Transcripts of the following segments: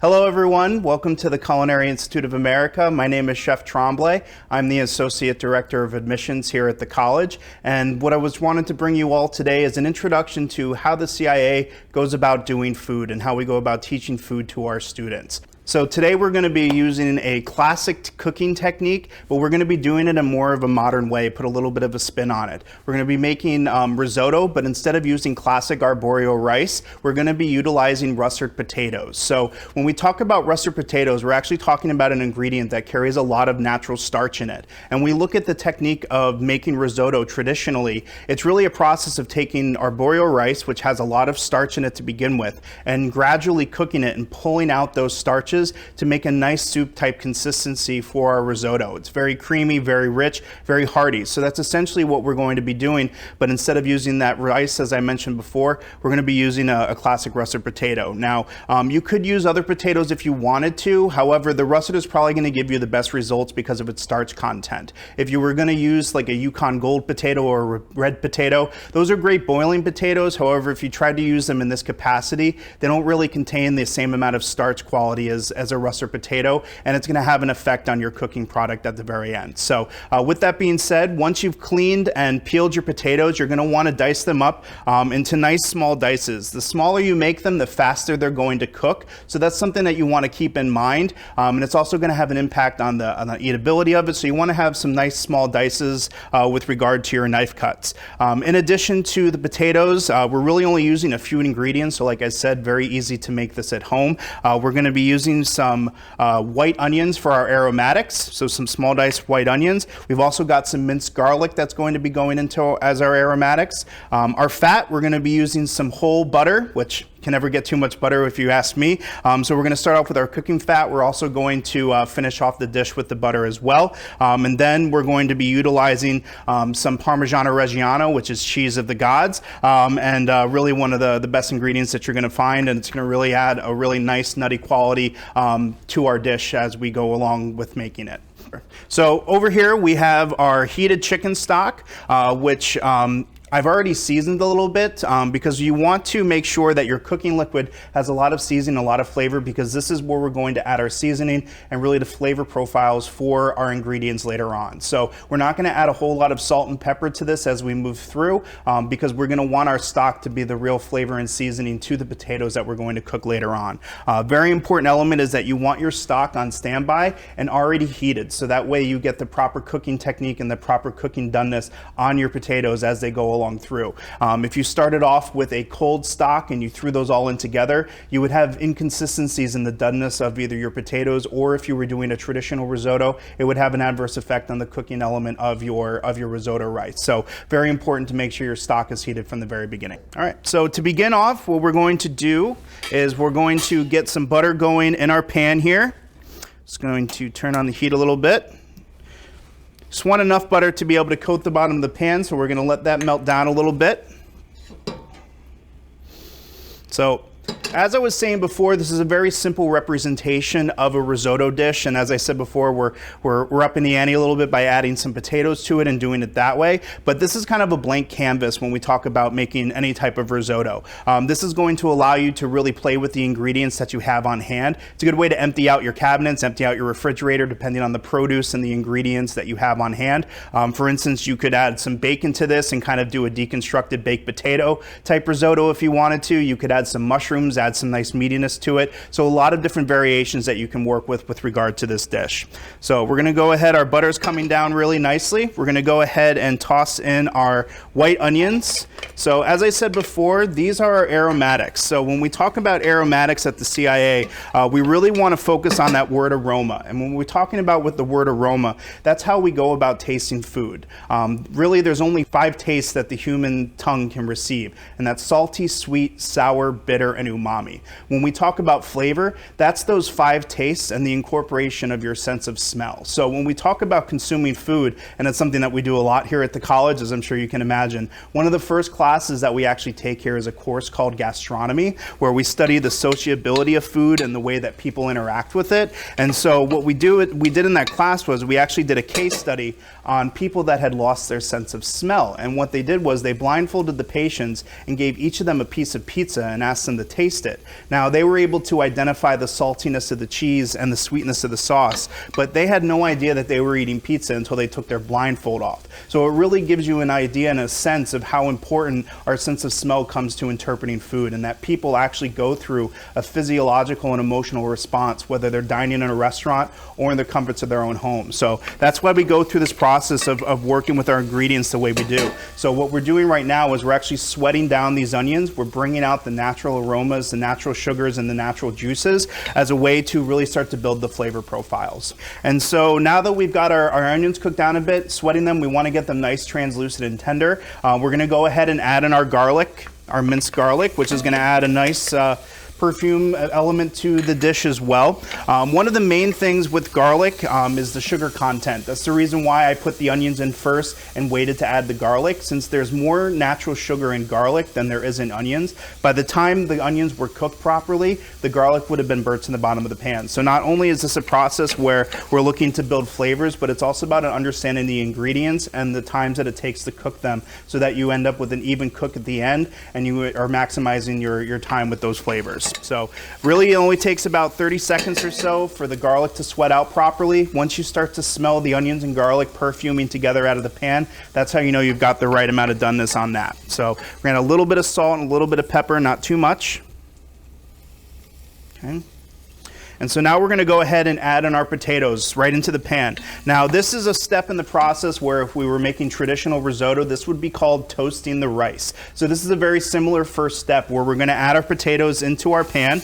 Hello everyone, welcome to the Culinary Institute of America. My name is Chef Tremblay. I'm the Associate Director of Admissions here at the college, and what I was wanting to bring you all today is an introduction to how the CIA goes about doing food and how we go about teaching food to our students. So today we're going to be using a classic cooking technique, but we're going to be doing it in more of a modern way, put a little bit of a spin on it. We're going to be making risotto, but instead of using classic arborio rice, we're going to be utilizing russet potatoes. So when we talk about russet potatoes, we're actually talking about an ingredient that carries a lot of natural starch in it. And we look at the technique of making risotto traditionally, it's really a process of taking arborio rice, which has a lot of starch in it to begin with, and gradually cooking it and pulling out those starches to make a nice soup type consistency for our risotto. It's very creamy, very rich, very hearty. So that's essentially what we're going to be doing, but instead of using that rice, as I mentioned before, we're going to be using a classic russet potato. Now, you could use other potatoes if you wanted to. However, the russet is probably going to give you the best results because of its starch content. If you were going to use like a Yukon Gold potato or a red potato, those are great boiling potatoes. However, if you tried to use them in this capacity, they don't really contain the same amount of starch quality as a russet potato, and it's going to have an effect on your cooking product at the very end. So with that being said, once you've cleaned and peeled your potatoes, you're going to want to dice them up into nice small dices. The smaller you make them, the faster they're going to cook. So that's something that you want to keep in mind, and it's also going to have an impact on the eatability of it. So you want to have some nice small dices with regard to your knife cuts. In addition to the potatoes, we're really only using a few ingredients. So like I said, very easy to make this at home. We're going to be using some white onions for our aromatics, so some small diced white onions. We've also got some minced garlic that's going to be going into as our aromatics. Our fat, we're going to be using some whole butter, which can never get too much butter if you ask me. So we're going to start off with our cooking fat. We're also going to finish off the dish with the butter as well. And then we're going to be utilizing some Parmigiano Reggiano, which is cheese of the gods, and really one of the best ingredients that you're going to find, and it's going to really add a really nice nutty quality to our dish as we go along with making it. So over here we have our heated chicken stock, which I've already seasoned a little bit because you want to make sure that your cooking liquid has a lot of seasoning, a lot of flavor, because this is where we're going to add our seasoning and really the flavor profiles for our ingredients later on. So we're not going to add a whole lot of salt and pepper to this as we move through because we're going to want our stock to be the real flavor and seasoning to the potatoes that we're going to cook later on. Very important element is that you want your stock on standby and already heated, so that way you get the proper cooking technique and the proper cooking doneness on your potatoes as they go along through. If you started off with a cold stock and you threw those all in together, you would have inconsistencies in the doneness of either your potatoes, or if you were doing a traditional risotto, it would have an adverse effect on the cooking element of your risotto rice. So very important to make sure your stock is heated from the very beginning. All right, so to begin off, what we're going to do is we're going to get some butter going in our pan here. Just going to turn on the heat a little bit. Just want enough butter to be able to coat the bottom of the pan, so we're going to let that melt down a little bit. So, as I was saying before, this is a very simple representation of a risotto dish, and as I said before, we're up in the ante a little bit by adding some potatoes to it and doing it that way, but this is kind of a blank canvas when we talk about making any type of risotto. This is going to allow you to really play with the ingredients that you have on hand. It's a good way to empty out your cabinets, empty out your refrigerator, depending on the produce and the ingredients that you have on hand. For instance, you could add some bacon to this and kind of do a deconstructed baked potato type risotto if you wanted to. You could add some mushrooms, add some nice meatiness to it. So a lot of different variations that you can work with regard to this dish. So we're going to go ahead, our butter's coming down really nicely. We're going to go ahead and toss in our white onions. So as I said before, these are our aromatics. So when we talk about aromatics at the CIA, we really want to focus on that word aroma. And when we're talking about with the word aroma, that's how we go about tasting food. Really, there's only 5 tastes that the human tongue can receive, and that's salty, sweet, sour, bitter, and umami. When we talk about flavor, that's those 5 tastes and the incorporation of your sense of smell. So when we talk about consuming food, and it's something that we do a lot here at the college, as I'm sure you can imagine, one of the first classes that we actually take here is a course called gastronomy, where we study the sociability of food and the way that people interact with it. And so what we did in that class was we actually did a case study on people that had lost their sense of smell. And what they did was they blindfolded the patients and gave each of them a piece of pizza and asked them to taste taste it. Now, they were able to identify the saltiness of the cheese and the sweetness of the sauce, but they had no idea that they were eating pizza until they took their blindfold off. So it really gives you an idea and a sense of how important our sense of smell comes to interpreting food, and that people actually go through a physiological and emotional response, whether they're dining in a restaurant or in the comforts of their own home. So that's why we go through this process of working with our ingredients the way we do. So what we're doing right now is we're actually sweating down these onions. We're bringing out the natural aromas, the natural sugars, and the natural juices as a way to really start to build the flavor profiles. And so now that we've got our onions cooked down a bit, sweating them, we want to get them nice, translucent, and tender. We're going to go ahead and add in our garlic, our minced garlic, which is going to add a nice perfume element to the dish as well. One of the main things with garlic is the sugar content. That's the reason why I put the onions in first and waited to add the garlic, since there's more natural sugar in garlic than there is in onions. By the time the onions were cooked properly, the garlic would have been burnt in the bottom of the pan. So not only is this a process where we're looking to build flavors, but it's also about understanding the ingredients and the times that it takes to cook them, so that you end up with an even cook at the end and you are maximizing your time with those flavors. So really it only takes about 30 seconds or so for the garlic to sweat out properly. Once you start to smell the onions and garlic perfuming together out of the pan, that's how you know you've got the right amount of doneness on that. So we're going to add a little bit of salt and a little bit of pepper, not too much. Okay. And so now we're going to go ahead and add in our potatoes right into the pan. Now this is a step in the process where if we were making traditional risotto, this would be called toasting the rice. So this is a very similar first step where we're going to add our potatoes into our pan.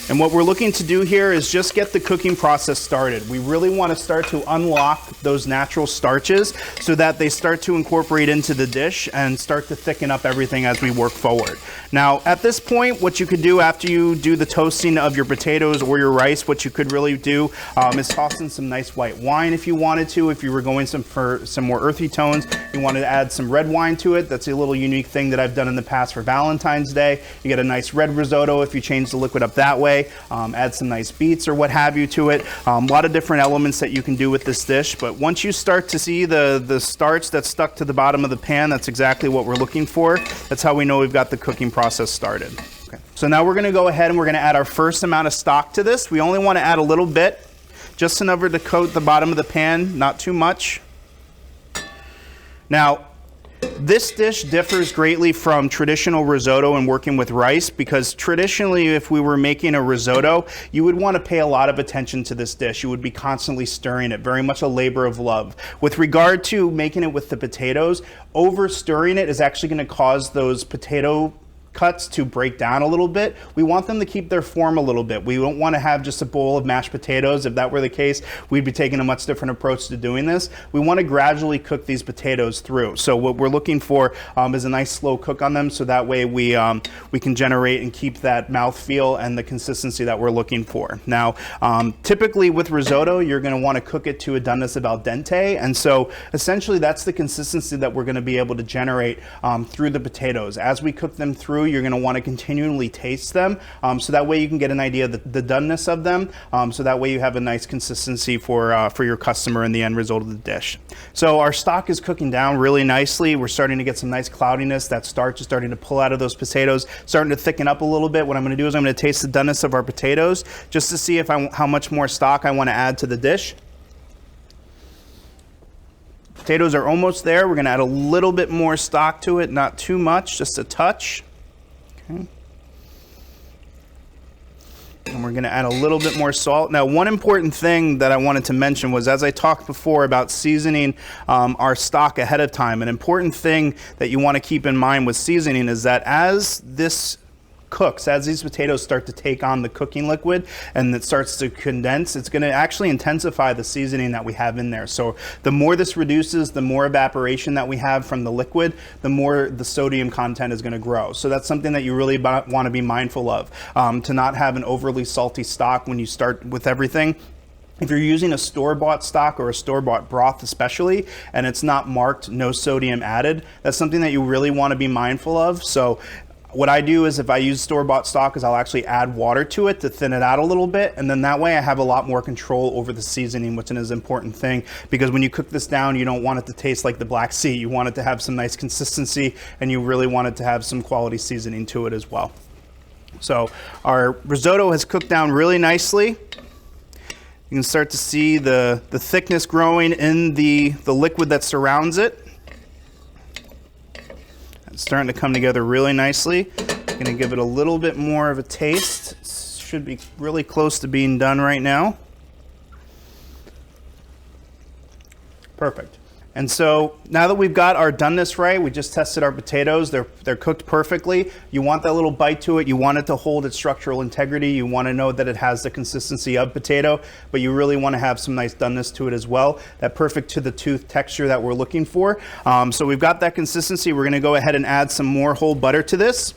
And what we're looking to do here is just get the cooking process started. We really want to start to unlock those natural starches so that they start to incorporate into the dish and start to thicken up everything as we work forward. Now, at this point, what you could do after you do the toasting of your potatoes or your rice, what you could really do is toss in some nice white wine if you wanted to. If you were going for some more earthy tones, you wanted to add some red wine to it. That's a little unique thing that I've done in the past for Valentine's Day. You get a nice red risotto if you change the liquid up that way. Add some nice beets or what have you to it. A lot of different elements that you can do with this dish, but once you start to see the starch that's stuck to the bottom of the pan, that's exactly what we're looking for. That's how we know we've got the cooking process started. Okay. So now we're going to go ahead and we're going to add our first amount of stock to this. We only want to add a little bit, just enough to coat the bottom of the pan, not too much. Now, this dish differs greatly from traditional risotto and working with rice, because traditionally if we were making a risotto, you would want to pay a lot of attention to this dish. You would be constantly stirring it, very much a labor of love. With regard to making it with the potatoes, over stirring it is actually going to cause those potato cuts to break down a little bit. We want them to keep their form a little bit. We don't want to have just a bowl of mashed potatoes. If that were the case, we'd be taking a much different approach to doing this. We want to gradually cook these potatoes through. So what we're looking for is a nice slow cook on them, so that way we can generate and keep that mouthfeel and the consistency that we're looking for. Now, typically with risotto, you're going to want to cook it to a doneness of al dente, and so essentially that's the consistency that we're going to be able to generate through the potatoes. As we cook them through, you're going to want to continually taste them, so that way you can get an idea of the doneness of them, so that way you have a nice consistency for your customer in the end result of the dish. So our stock is cooking down really nicely. We're starting to get some nice cloudiness. That starch is starting to pull out of those potatoes, starting to thicken up a little bit. What I'm going to do is I'm going to taste the doneness of our potatoes just to see how much more stock I want to add to the dish. Potatoes are almost there. We're going to add a little bit more stock to it, not too much, just a touch. Okay. And we're going to add a little bit more salt. Now, one important thing that I wanted to mention was, as I talked before about seasoning our stock ahead of time, an important thing that you want to keep in mind with seasoning is that as this cooks, as these potatoes start to take on the cooking liquid and it starts to condense, it's going to actually intensify the seasoning that we have in there. So the more this reduces, the more evaporation that we have from the liquid, the more the sodium content is going to grow. So that's something that you really want to be mindful of, to not have an overly salty stock when you start with everything. If you're using a store-bought stock or a store-bought broth especially, and it's not marked no sodium added, that's something that you really want to be mindful of. So what I do is, if I use store-bought stock, is I'll actually add water to it to thin it out a little bit, and then that way I have a lot more control over the seasoning, which is an important thing, because when you cook this down, you don't want it to taste like the Black Sea. You want it to have some nice consistency, and you really want it to have some quality seasoning to it as well. So our risotto has cooked down really nicely. You can start to see the thickness growing in the liquid that surrounds it. It's starting to come together really nicely. I'm gonna give it a little bit more of a taste. It should be really close to being done right now. Perfect. And so now that we've got our doneness right, we just tested our potatoes, they're cooked perfectly. You want that little bite to it, you want it to hold its structural integrity, you want to know that it has the consistency of potato, but you really want to have some nice doneness to it as well, that perfect to the tooth texture that we're looking for. So we've got that consistency. We're going to go ahead and add some more whole butter to this.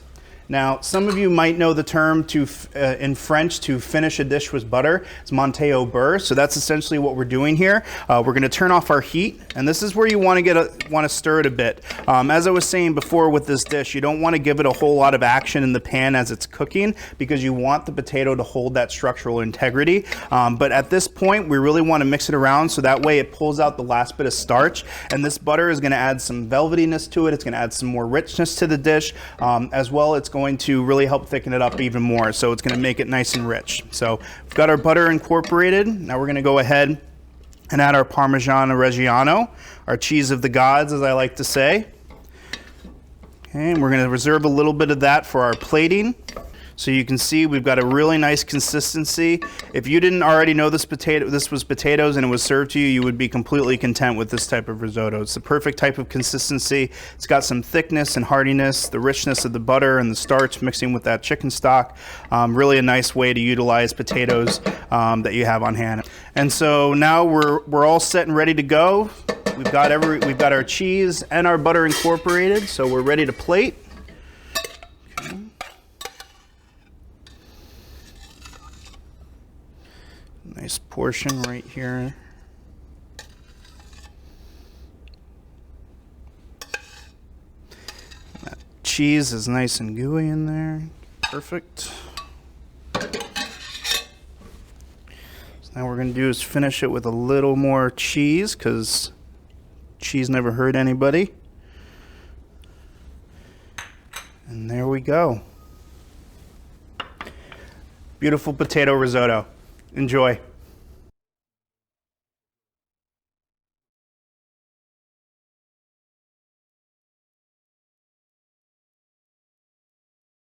Now, some of you might know the term in French to finish a dish with butter. It's monter au beurre. So that's essentially what we're doing here. We're going to turn off our heat, and this is where you want to stir it a bit. As I was saying before with this dish, you don't want to give it a whole lot of action in the pan as it's cooking because you want the potato to hold that structural integrity. But at this point, we really want to mix it around so that way it pulls out the last bit of starch. And this butter is going to add some velvetiness to it. It's going to add some more richness to the dish, as well. It's going to really help thicken it up even more. So it's going to make it nice and rich. So we've got our butter incorporated. Now we're going to go ahead and add our Parmigiano Reggiano, our cheese of the gods, as I like to say. Okay, and we're going to reserve a little bit of that for our plating. So you can see we've got a really nice consistency. If you didn't already know this was potatoes and it was served to you, you would be completely content with this type of risotto. It's the perfect type of consistency. It's got some thickness and heartiness, the richness of the butter and the starch mixing with that chicken stock. Really a nice way to utilize potatoes that you have on hand. And so now we're all set and ready to go. We've got our cheese and our butter incorporated, so we're ready to plate. Nice portion right here. That cheese is nice and gooey in there. Perfect. So now what we're going to do is finish it with a little more cheese because cheese never hurt anybody. And there we go. Beautiful potato risotto. Enjoy.